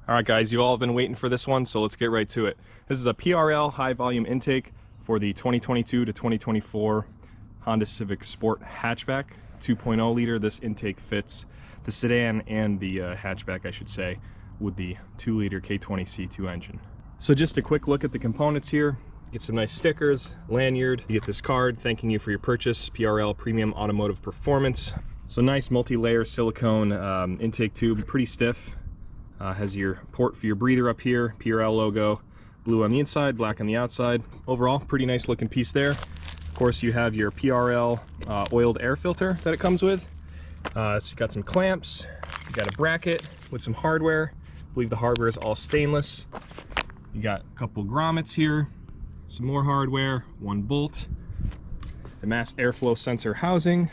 All right, guys, you all have been waiting for this one, so let's get right to it. This is a PRL high volume intake for the 2022 to 2024 Honda Civic Sport hatchback, 2.0 liter. This intake fits the sedan and the hatchback, I should say, with the 2 liter K20C2 engine. So just a quick look at the components here. Get some nice stickers, lanyard. You get this card thanking you for your purchase, PRL Premium Automotive Performance. So nice multi-layer silicone intake tube, pretty stiff. Has your port for your breather up here, PRL logo, blue on the inside, black on the outside. Overall, pretty nice looking piece there. Of course, you have your PRL oiled air filter that it comes with. So you got some clamps, you got a bracket with some hardware. I believe the hardware is all stainless. You got a couple grommets here, some more hardware, one bolt, the mass airflow sensor housing.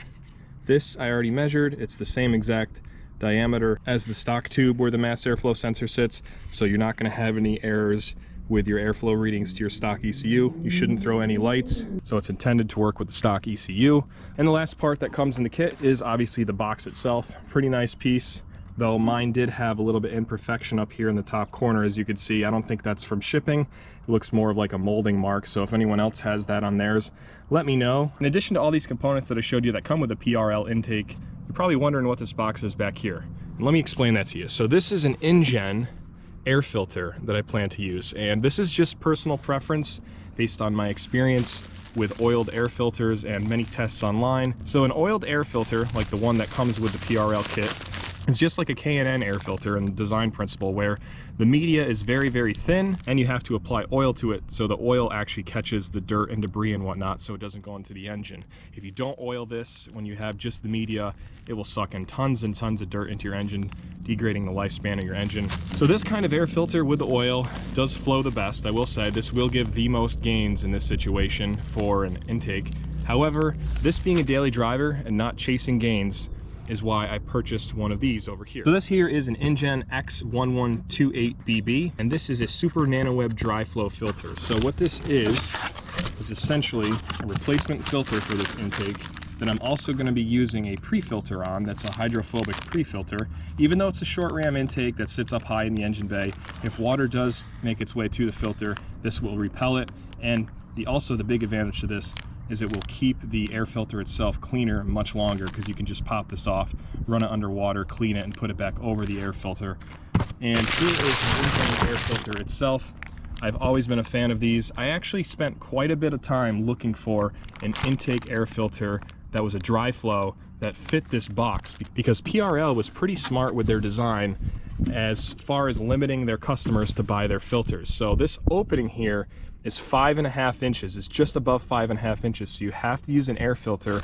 This I already measured. It's the same exact diameter as the stock tube where the mass airflow sensor sits, so you're not going to have any errors with your airflow readings to your stock ECU. You shouldn't throw any lights, so it's intended to work with the stock ECU. And the last part that comes in the kit is obviously the box itself. Pretty nice piece, though mine did have a little bit imperfection up here in the top corner, as you can see. I don't think that's from shipping. It looks more of like a molding mark, so if anyone else has that on theirs, let me know. In addition to all these components that I showed you that come with a PRL intake, you're probably wondering what this box is back here. And let me explain that to you. So this is an Injen air filter that I plan to use, and this is just personal preference based on my experience with oiled air filters and many tests online. So an oiled air filter, like the one that comes with the PRL kit, is just like a K&N air filter in the design principle, where the media is very, very thin and you have to apply oil to it so the oil actually catches the dirt and debris and whatnot so it doesn't go into the engine. If you don't oil this when you have just the media, it will suck in tons and tons of dirt into your engine, degrading the lifespan of your engine. So this kind of air filter with the oil does flow the best. I will say this will give the most gains in this situation for an intake. However, this being a daily driver and not chasing gains is why I purchased one of these over here. So this here is an Injen X1128BB, and this is a super nanoweb DryFlow filter. So what this is essentially a replacement filter for this intake that I'm also going to be using a pre-filter on. That's a hydrophobic pre-filter. Even though it's a short ram intake that sits up high in the engine bay, if water does make its way to the filter, this will repel it. And also the big advantage to this is it will keep the air filter itself cleaner much longer, because you can just pop this off, run it underwater, clean it, and put it back over the air filter. And here is the Injen air filter itself. I've always been a fan of these. I actually spent quite a bit of time looking for an intake air filter that was a DryFlow that fit this box, because PRL was pretty smart with their design as far as limiting their customers to buy their filters. So this opening here is 5.5 inches. It's just above 5.5 inches. So you have to use an air filter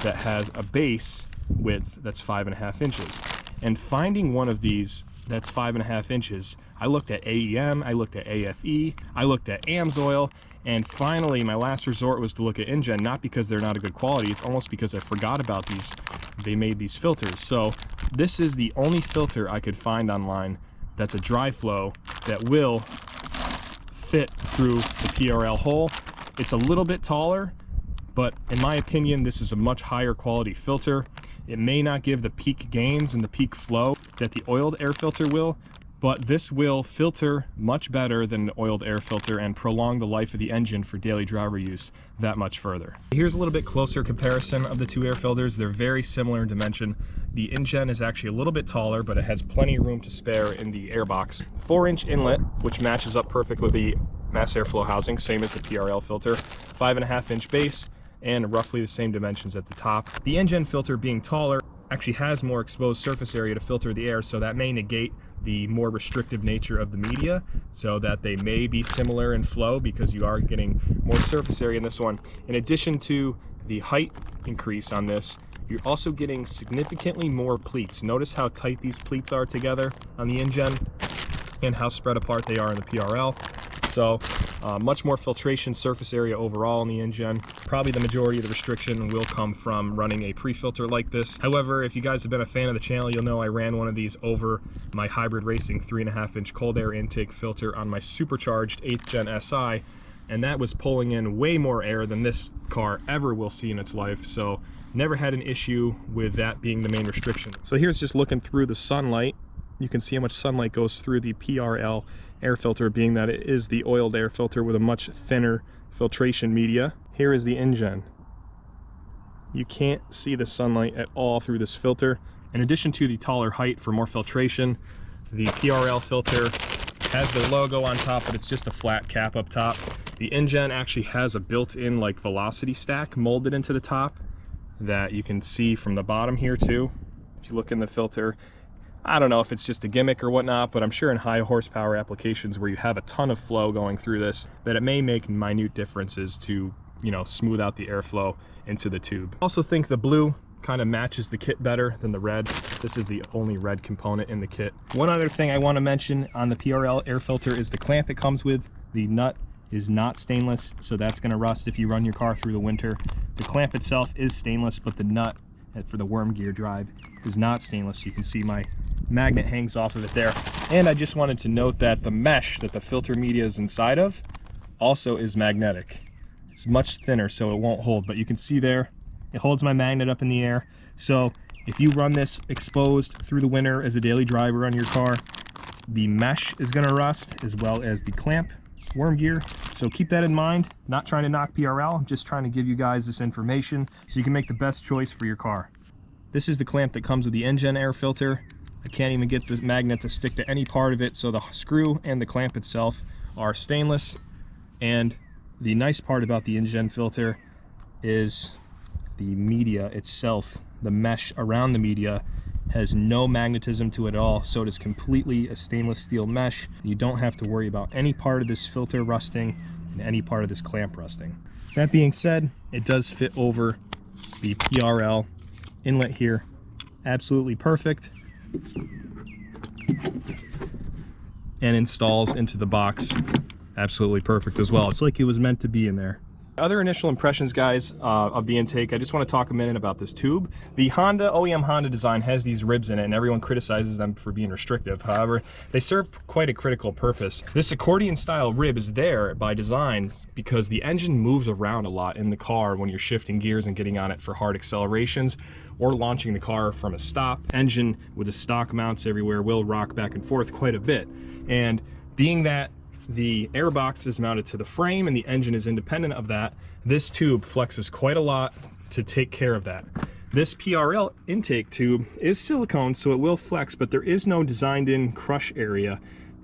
that has a base width that's 5.5 inches. And finding one of these that's 5.5 inches, I looked at AEM, I looked at AFE, I looked at AMSOIL, and finally my last resort was to look at Injen, not because they're not a good quality, it's almost because I forgot about these. They made these filters. So this is the only filter I could find online that's a DryFlow that will fit through the PRL hole. It's a little bit taller, but in my opinion, this is a much higher quality filter. It may not give the peak gains and the peak flow that the oiled air filter will, but this will filter much better than the oiled air filter and prolong the life of the engine for daily driver use that much further. Here's a little bit closer comparison of the two air filters. They're very similar in dimension. The Injen is actually a little bit taller, but it has plenty of room to spare in the Airbox. 4-inch inlet, which matches up perfect with the mass airflow housing, same as the PRL filter. 5.5-inch base, and roughly the same dimensions at the top. The Injen filter, being taller, actually has more exposed surface area to filter the air, so that may negate the more restrictive nature of the media, so that they may be similar in flow because you are getting more surface area in this one. In addition to the height increase on this, you're also getting significantly more pleats. Notice how tight these pleats are together on the Injen and how spread apart they are in the PRL. So much more filtration surface area overall in the Injen. Probably the majority of the restriction will come from running a pre-filter like this. However, if you guys have been a fan of the channel, you'll know I ran one of these over my hybrid racing 3.5-inch cold air intake filter on my supercharged 8th Gen SI, and that was pulling in way more air than this car ever will see in its life. So never had an issue with that being the main restriction. So here's just looking through the sunlight You can see how much sunlight goes through the PRL air filter, being that it is the oiled air filter with a much thinner filtration media. Here is the Injen. You can't see the sunlight at all through this filter. In addition to the taller height for more filtration, the PRL filter has the logo on top, but it's just a flat cap up top. The Injen actually has a built-in like velocity stack molded into the top that you can see from the bottom here too. If you look in the filter, I don't know if it's just a gimmick or whatnot, but I'm sure in high horsepower applications where you have a ton of flow going through this, that it may make minute differences to, you know, smooth out the airflow into the tube. I also think the blue kind of matches the kit better than the red. This is the only red component in the kit. One other thing I want to mention on the PRL air filter is the clamp it comes with. The nut is not stainless, so that's going to rust if you run your car through the winter. The clamp itself is stainless, but the nut for the worm gear drive is not stainless. You can see my magnet hangs off of it there. And I just wanted to note that the mesh that the filter media is inside of also is magnetic. It's much thinner, so it won't hold, but you can see there it holds my magnet up in the air. So if you run this exposed through the winter as a daily driver on your car, the mesh is going to rust as well as the clamp worm gear. So keep that in mind. Not trying to knock PRL, I'm just trying to give you guys this information so you can make the best choice for your car. This is the clamp that comes with the Injen air filter. I can't even get the magnet to stick to any part of it, so the screw and the clamp itself are stainless. And the nice part about the Injen filter is the media itself. The mesh around the media has no magnetism to it at all, so it is completely a stainless steel mesh. You don't have to worry about any part of this filter rusting and any part of this clamp rusting. That being said, it does fit over the PRL inlet here absolutely perfect, and installs into the box absolutely perfect as well. It's like it was meant to be in there. Other initial impressions, guys, of the intake, I just want to talk a minute about this tube. The OEM Honda design has these ribs in it, and everyone criticizes them for being restrictive. However, they serve quite a critical purpose. This accordion style rib is there by design because the engine moves around a lot in the car when you're shifting gears and getting on it for hard accelerations or launching the car from a stop. Engine with the stock mounts everywhere will rock back and forth quite a bit. And being that the airbox is mounted to the frame and the engine is independent of that, this tube flexes quite a lot to take care of that. This PRL intake tube is silicone, so it will flex, but there is no designed in crush area.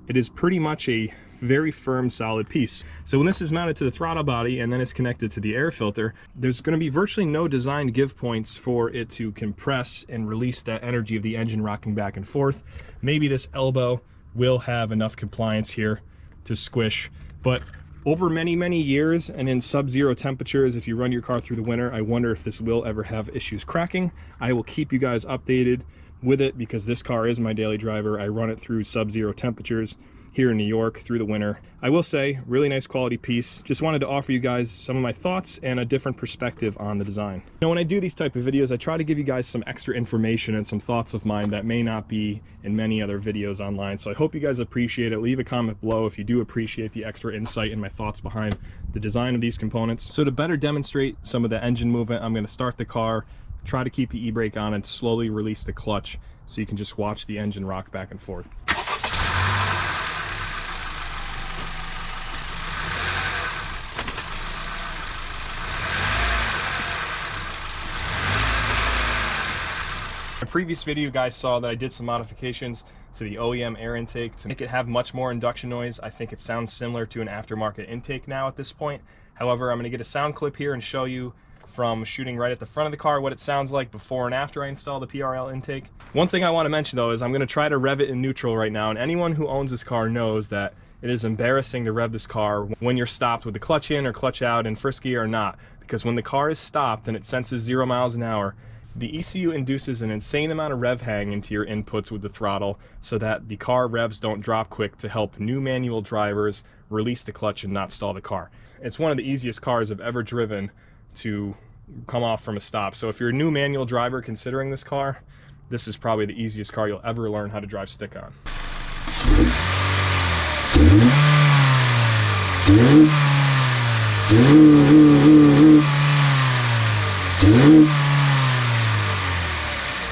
It is pretty much a very firm, solid piece. So when this is mounted to the throttle body and then it's connected to the air filter, there's going to be virtually no designed give points for it to compress and release that energy of the engine rocking back and forth. Maybe this elbow will have enough compliance here to squish, but over many years and in sub-zero temperatures, if you run your car through the winter, I wonder if this will ever have issues cracking. I will keep you guys updated with it because this car is my daily driver. I run it through sub-zero temperatures here in New York through the winter. I will say, really nice quality piece. Just wanted to offer you guys some of my thoughts and a different perspective on the design. You know, when I do these type of videos, I try to give you guys some extra information and some thoughts of mine that may not be in many other videos online. So I hope you guys appreciate it. Leave a comment below if you do appreciate the extra insight and my thoughts behind the design of these components. So to better demonstrate some of the engine movement, I'm going to start the car, try to keep the e-brake on, and slowly release the clutch so you can just watch the engine rock back and forth. In the previous video, you guys saw that I did some modifications to the OEM air intake to make it have much more induction noise. I think it sounds similar to an aftermarket intake now at this point. However, I'm going to get a sound clip here and show you from shooting right at the front of the car what it sounds like before and after I install the PRL intake. One thing I want to mention though is I'm going to try to rev it in neutral right now, and anyone who owns this car knows that it is embarrassing to rev this car when you're stopped with the clutch in or clutch out in first gear or not, because when the car is stopped and it senses 0 miles an hour, the ECU induces an insane amount of rev hang into your inputs with the throttle so that the car revs don't drop quick to help new manual drivers release the clutch and not stall the car. It's one of the easiest cars I've ever driven to come off from a stop. So if you're a new manual driver considering this car, this is probably the easiest car you'll ever learn how to drive stick on.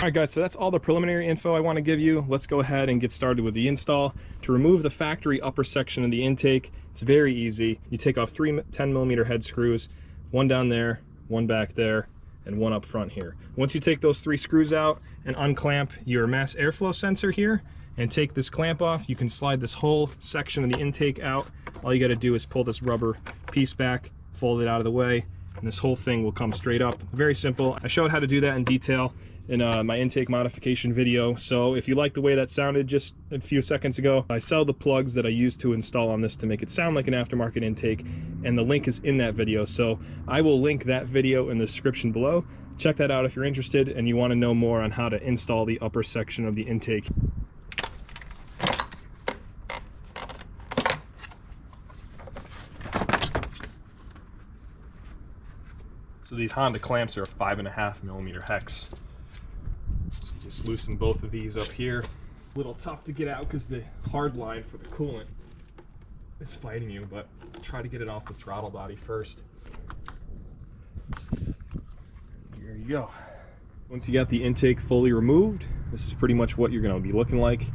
Alright guys, so that's all the preliminary info I want to give you. Let's go ahead and get started with the install. To remove the factory upper section of the intake, it's very easy. You take off 3 10mm head screws, one down there, one back there, and one up front here. Once you take those 3 screws out and unclamp your mass airflow sensor here and take this clamp off, you can slide this whole section of the intake out. All you got to do is pull this rubber piece back, fold it out of the way, and this whole thing will come straight up. Very simple. I showed how to do that in detail in my intake modification video, so if you like the way that sounded just a few seconds ago, I sell the plugs that I use to install on this to make it sound like an aftermarket intake, and the link is in that video, so I will link that video in the description below. Check that out if you're interested and you want to know more on how to install the upper section of the intake. So these Honda clamps are a 5.5mm hex. So just loosen both of these up here. A little tough to get out because the hard line for the coolant is fighting you, but try to get it off the throttle body first. There you go. Once you got the intake fully removed, this is pretty much what you're going to be looking like.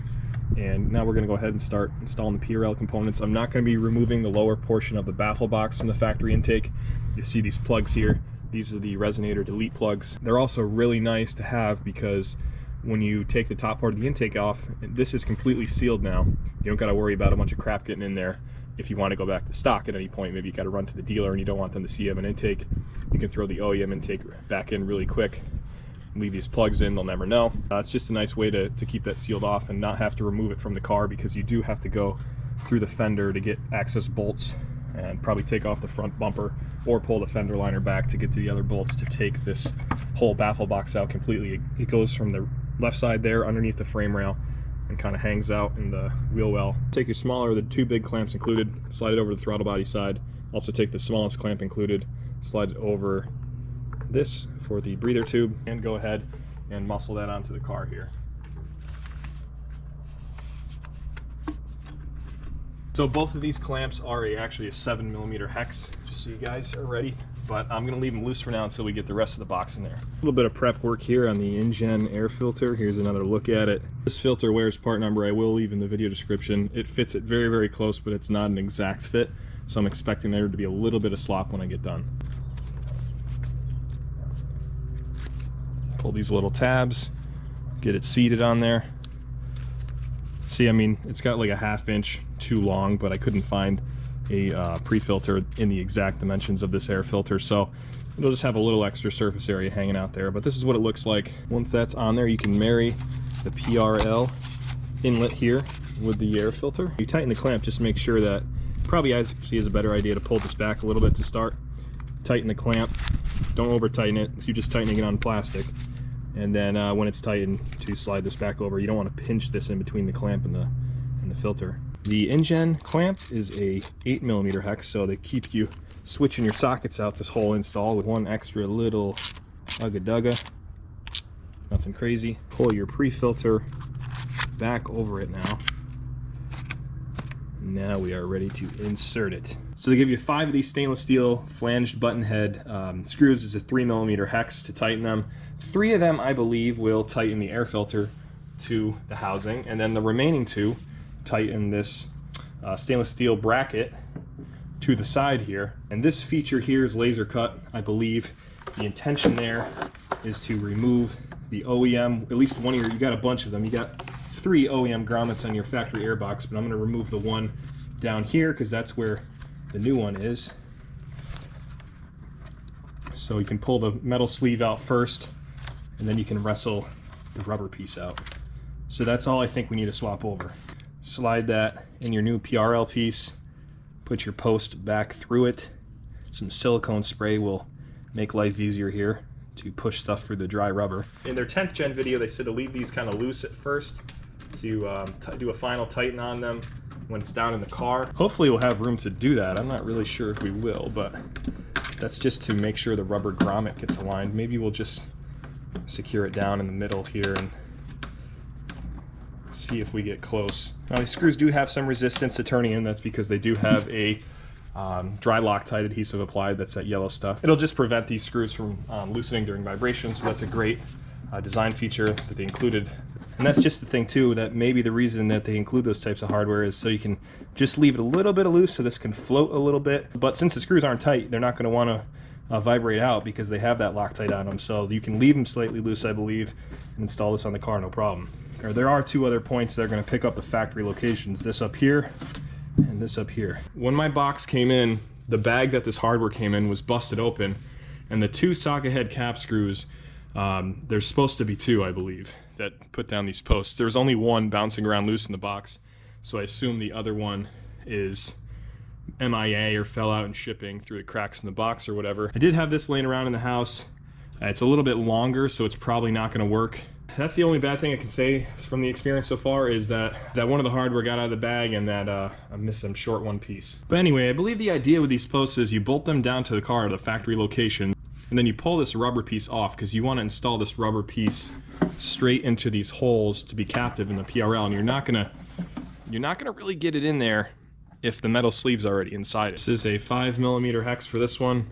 And now we're going to go ahead and start installing the PRL components. I'm not going to be removing the lower portion of the baffle box from the factory intake. You see these plugs here. These are the resonator delete plugs. They're also really nice to have because when you take the top part of the intake off, this is completely sealed now. You don't got to worry about a bunch of crap getting in there. If you want to go back to stock at any point, maybe you got to run to the dealer and you don't want them to see you have an intake, you can throw the OEM intake back in really quick. Leave these plugs in, they'll never know. It's just a nice way to keep that sealed off and not have to remove it from the car, because you do have to go through the fender to get access bolts and probably take off the front bumper or pull the fender liner back to get to the other bolts to take this whole baffle box out completely. It goes from the left side there underneath the frame rail and kind of hangs out in the wheel well. Take your smaller, the 2 big clamps included, slide it over the throttle body side. Also take the smallest clamp included, slide it over this for the breather tube, and go ahead and muscle that onto the car here. So both of these clamps are actually a 7mm hex, just so you guys are ready. But I'm going to leave them loose for now until we get the rest of the box in there. A little bit of prep work here on the Injen air filter. Here's another look at it. This filter wears part number I will leave in the video description. It fits it very, very close, but it's not an exact fit. So I'm expecting there to be a little bit of slop when I get done. Pull these little tabs, get it seated on there. See, I mean, it's got like a 1/2 inch too long, but I couldn't find a pre-filter in the exact dimensions of this air filter, so it'll just have a little extra surface area hanging out there. But this is what it looks like. Once that's on there, you can marry the PRL inlet here with the air filter. You tighten the clamp, just make sure that, probably actually is a better idea to pull this back a little bit to start. Tighten the clamp, don't over tighten it, you're just tightening it on plastic. And then when it's tightened, to slide this back over. You don't want to pinch this in between the clamp and the filter. The Injen clamp is a 8mm hex, so they keep you switching your sockets out this whole install with one extra little ugga-dugga. Nothing crazy. Pull your pre-filter back over it now. Now we are ready to insert it. So they give you 5 of these stainless steel flanged button head screws. It's a 3mm hex to tighten them. 3 of them, I believe, will tighten the air filter to the housing, and then the remaining 2 tighten this stainless steel bracket to the side here. And this feature here is laser cut, I believe. The intention there is to remove the OEM, at least one of your, you got a bunch of them. You got 3 OEM grommets on your factory airbox, but I'm going to remove the one down here because that's where the new one is. So you can pull the metal sleeve out first, and then you can wrestle the rubber piece out. So that's all I think we need to swap over. Slide that in your new PRL piece, put your post back through it. Some silicone spray will make life easier here to push stuff through the dry rubber. In their 10th gen video, they said to leave these kind of loose at first to do a final tighten on them when it's down in the car. Hopefully we'll have room to do that. I'm not really sure if we will, but that's just to make sure the rubber grommet gets aligned. Maybe we'll just secure it down in the middle here and see if we get close. Now these screws do have some resistance to turning in. That's because they do have a dry Loctite adhesive applied. That's that yellow stuff. It'll just prevent these screws from loosening during vibration, so that's a great design feature that they included. And that's just the thing too, that maybe the reason that they include those types of hardware is so you can just leave it a little bit loose so this can float a little bit. But since the screws aren't tight, they're not going to want to vibrate out because they have that Loctite on them. So you can leave them slightly loose, I believe, and install this on the car, no problem. Or there are two other points that are going to pick up the factory locations, this up here and this up here. When my box came in, the bag that this hardware came in was busted open, and the two socket head cap screws, there's supposed to be two, I believe, that put down these posts. There's only one bouncing around loose in the box, so I assume the other one is MIA or fell out in shipping through the cracks in the box or whatever. I did have this laying around in the house. It's a little bit longer, so it's probably not going to work. That's the only bad thing I can say from the experience so far, is that one of the hardware got out of the bag and that I missed some short one piece. But anyway, I believe the idea with these posts is you bolt them down to the car at the factory location, and then you pull this rubber piece off because you want to install this rubber piece straight into these holes to be captive in the PRL, and you're not gonna really get it in there if the metal sleeve's already inside it. This is a 5mm hex for this one.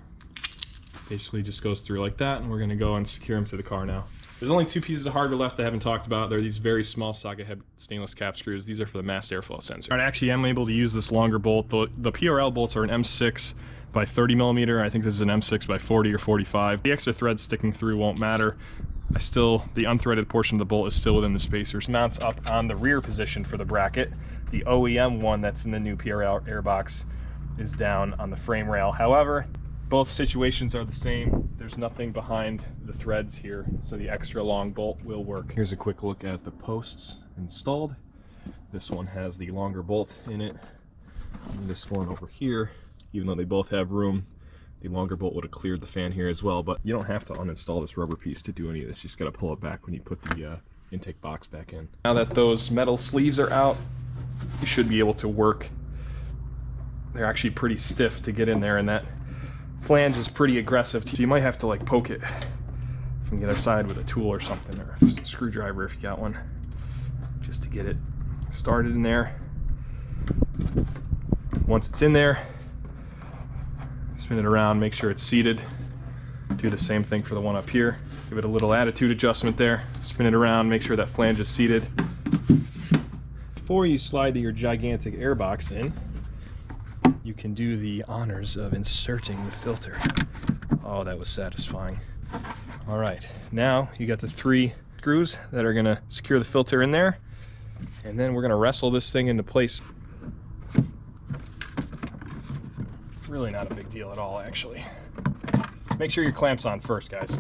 Basically just goes through like that, and we're gonna go and secure them to the car now. There's only two pieces of hardware left I haven't talked about. They're these very small socket head stainless cap screws. These are for the mass airflow sensor. I actually am able to use this longer bolt. The PRL bolts are an M6 by 30mm. I think this is an M6 by 40 or 45. The extra thread sticking through won't matter. The unthreaded portion of the bolt is still within the spacers. Mounts up on the rear position for the bracket. The OEM one that's in the new PRL Airbox is down on the frame rail. However, both situations are the same. There's nothing behind the threads here, so the extra long bolt will work. Here's a quick look at the posts installed. This one has the longer bolt in it. And this one over here, even though they both have room, the longer bolt would have cleared the fan here as well, but you don't have to uninstall this rubber piece to do any of this. You just gotta pull it back when you put the intake box back in. Now that those metal sleeves are out, you should be able to work. They're actually pretty stiff to get in there, and that flange is pretty aggressive, so you might have to like poke it from the other side with a tool or something, or a screwdriver if you got one, just to get it started in there. Once it's in there, spin it around, make sure it's seated. Do the same thing for the one up here. Give it a little attitude adjustment there. Spin it around, make sure that flange is seated. Before you slide your gigantic airbox in, you can do the honors of inserting the filter. Oh, that was satisfying. All right, now you got the 3 screws that are gonna secure the filter in there, and then we're gonna wrestle this thing into place. Really not a big deal at all, actually. Make sure your clamp's on first, guys.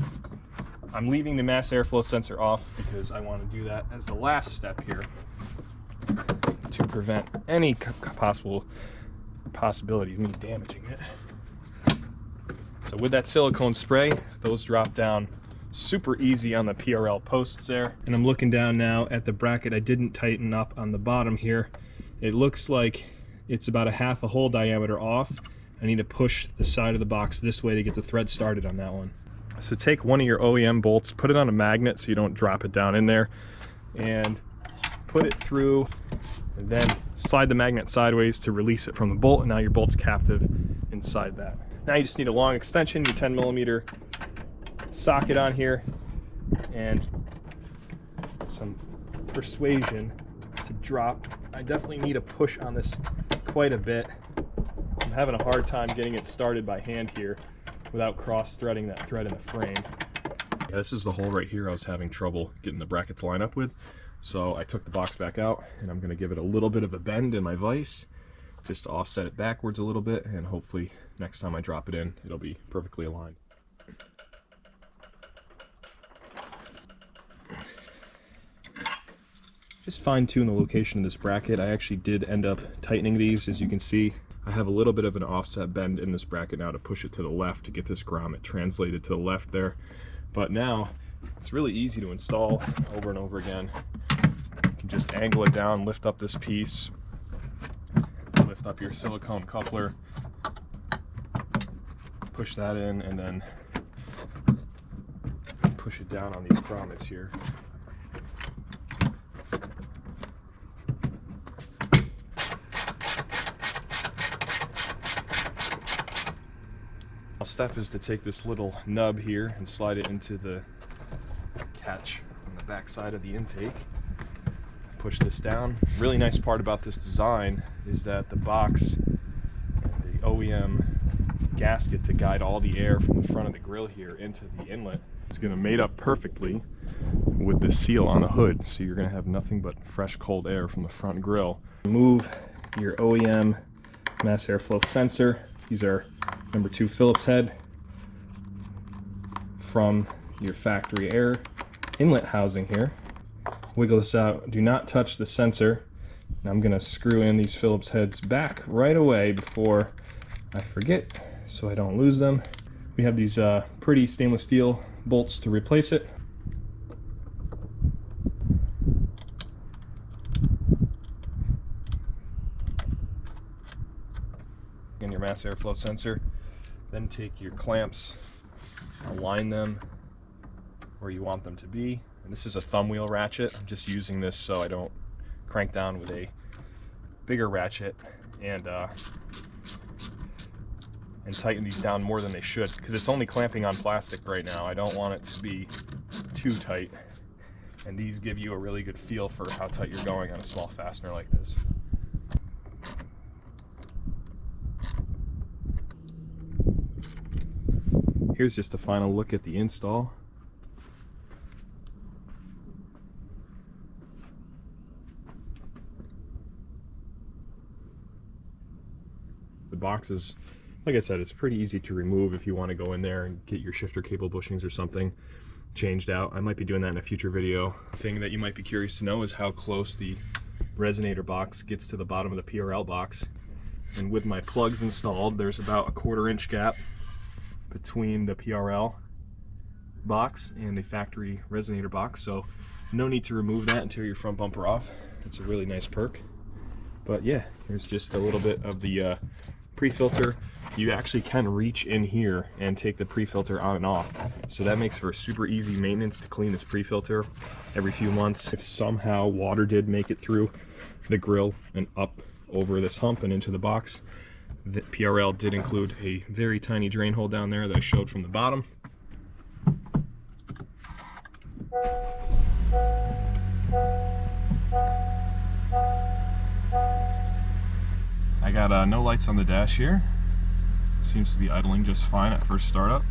I'm leaving the mass airflow sensor off because I want to do that as the last step here to prevent any possibility of me damaging it. So with that silicone spray, those drop down super easy on the PRL posts there. And I'm looking down now at the bracket I didn't tighten up on the bottom here. It looks like it's about a half a hole diameter off. I need to push the side of the box this way to get the thread started on that one. So take one of your OEM bolts, put it on a magnet so you don't drop it down in there, and put it through, and then slide the magnet sideways to release it from the bolt, and now your bolt's captive inside that. Now you just need a long extension, your 10mm socket on here, and some persuasion to drop. I definitely need a push on this quite a bit. I'm having a hard time getting it started by hand here without cross-threading that thread in the frame. Yeah, this is the hole right here I was having trouble getting the bracket to line up with. So I took the box back out, and I'm going to give it a little bit of a bend in my vise just to offset it backwards a little bit, and hopefully next time I drop it in, it'll be perfectly aligned. Just fine-tune the location of this bracket. I actually did end up tightening these, as you can see. I have a little bit of an offset bend in this bracket now to push it to the left to get this grommet translated to the left there. But now it's really easy to install over and over again. You can just angle it down, lift up this piece, lift up your silicone coupler, push that in, and then push it down on these grommets here. Step is to take this little nub here and slide it into the catch on the back side of the intake. Push this down. Really nice part about this design is that the box and the OEM gasket to guide all the air from the front of the grill here into the inlet is going to mate up perfectly with the seal on the hood, so you're going to have nothing but fresh cold air from the front grill. Remove your OEM mass airflow sensor. These are number 2 Phillips head from your factory air inlet housing here. Wiggle this out. Do not touch the sensor. And I'm going to screw in these Phillips heads back right away before I forget, so I don't lose them. We have these pretty stainless steel bolts to replace it. And your mass airflow sensor. Then take your clamps, align them where you want them to be. And this is a thumb wheel ratchet. I'm just using this so I don't crank down with a bigger ratchet and tighten these down more than they should, because it's only clamping on plastic right now. I don't want it to be too tight, and these give you a really good feel for how tight you're going on a small fastener like this. Here's just a final look at the install. The box is, like I said, it's pretty easy to remove if you want to go in there and get your shifter cable bushings or something changed out. I might be doing that in a future video. The thing that you might be curious to know is how close the resonator box gets to the bottom of the PRL box. And with my plugs installed, there's about a 1/4 inch gap between the PRL box and the factory resonator box, so no need to remove that and tear your front bumper off. It's a really nice perk. But yeah, here's just a little bit of the pre-filter. You actually can reach in here and take the pre-filter on and off, so that makes for super easy maintenance to clean this pre-filter every few months. If somehow water did make it through the grill and up over this hump and into the box, the PRL did include a very tiny drain hole down there that I showed from the bottom. I got no lights on the dash here. Seems to be idling just fine at first startup.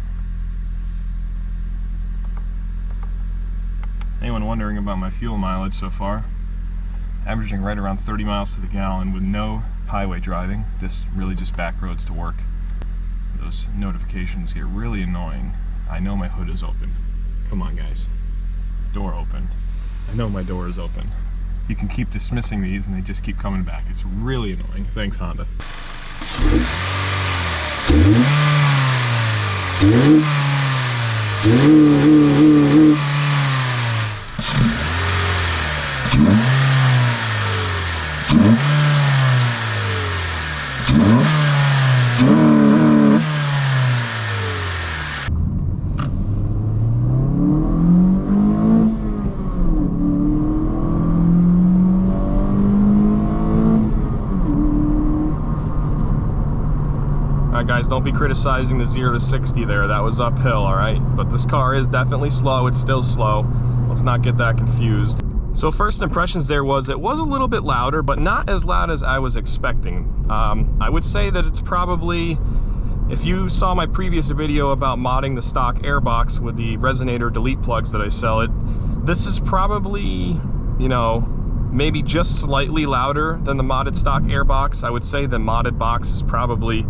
Anyone wondering about my fuel mileage so far? Averaging right around 30 miles to the gallon with no highway driving, really just back roads to work. Those notifications get really annoying. I know my hood is open. Come on guys, door open. I know my door is open. You can keep dismissing these and they just keep coming back. It's really annoying. Thanks, Honda. Guys, don't be criticizing the 0 to 60 there. That was uphill, all right? But this car is definitely slow. It's still slow. Let's not get that confused. So first impressions there was, it was a little bit louder, but not as loud as I was expecting. I would say that it's probably, if you saw my previous video about modding the stock Airbox with the resonator delete plugs that I sell, this is probably, you know, maybe just slightly louder than the modded stock Airbox. I would say the modded box is probably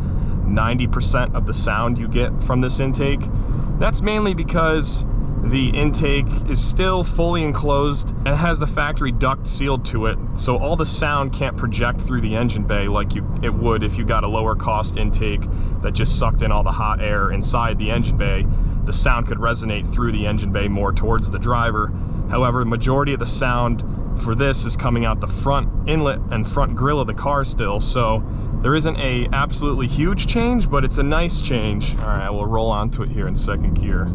90% of the sound you get from this intake. That's mainly because the intake is still fully enclosed and has the factory duct sealed to it, so all the sound can't project through the engine bay like it would if you got a lower cost intake that just sucked in all the hot air inside the engine bay. The sound could resonate through the engine bay more towards the driver. However, the majority of the sound for this is coming out the front inlet and front grille of the car still, so there isn't a absolutely huge change, but it's a nice change. All right, we'll roll onto it here in second gear.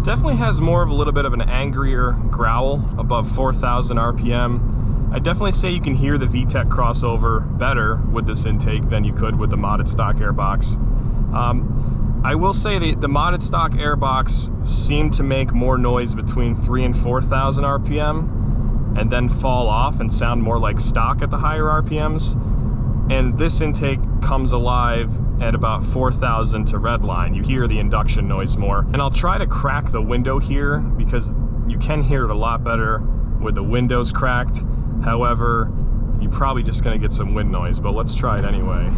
Definitely has more of a little bit of an angrier growl above 4,000 RPM. I definitely say you can hear the VTEC crossover better with this intake than you could with the modded stock Airbox. I will say the modded stock Airbox seemed to make more noise between 3,000 and 4,000 RPM and then fall off and sound more like stock at the higher RPMs. And this intake comes alive at about 4,000 to redline. You hear the induction noise more. And I'll try to crack the window here because you can hear it a lot better with the windows cracked. However, you're probably just gonna get some wind noise, but let's try it anyway.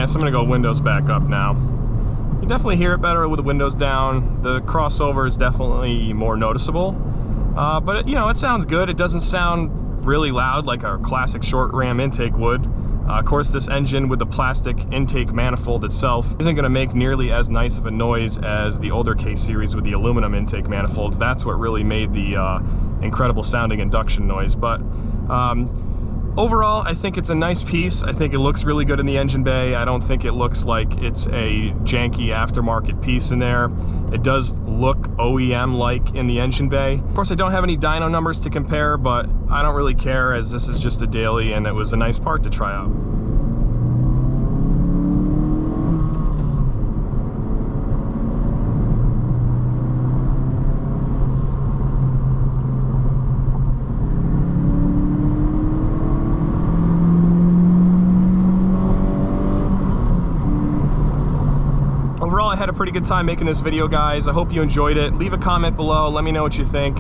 So I'm gonna go windows back up now. You definitely hear it better with the windows down. The crossover is definitely more noticeable, but you know, it sounds good. It doesn't sound really loud like a classic short ram intake would. Of course, this engine with the plastic intake manifold itself isn't gonna make nearly as nice of a noise as the older K series with the aluminum intake manifolds. That's what really made the incredible sounding induction noise. But overall, I think it's a nice piece. I think it looks really good in the engine bay. I don't think it looks like it's a janky aftermarket piece in there. It does look OEM-like in the engine bay. Of course, I don't have any dyno numbers to compare, but I don't really care as this is just a daily and it was a nice part to try out. Overall, I had a pretty good time making this video, guys. I hope you enjoyed it. Leave a comment below. Let me know what you think.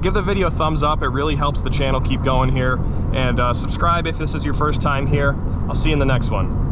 Give the video a thumbs up. It really helps the channel keep going here. And subscribe if this is your first time here. I'll see you in the next one.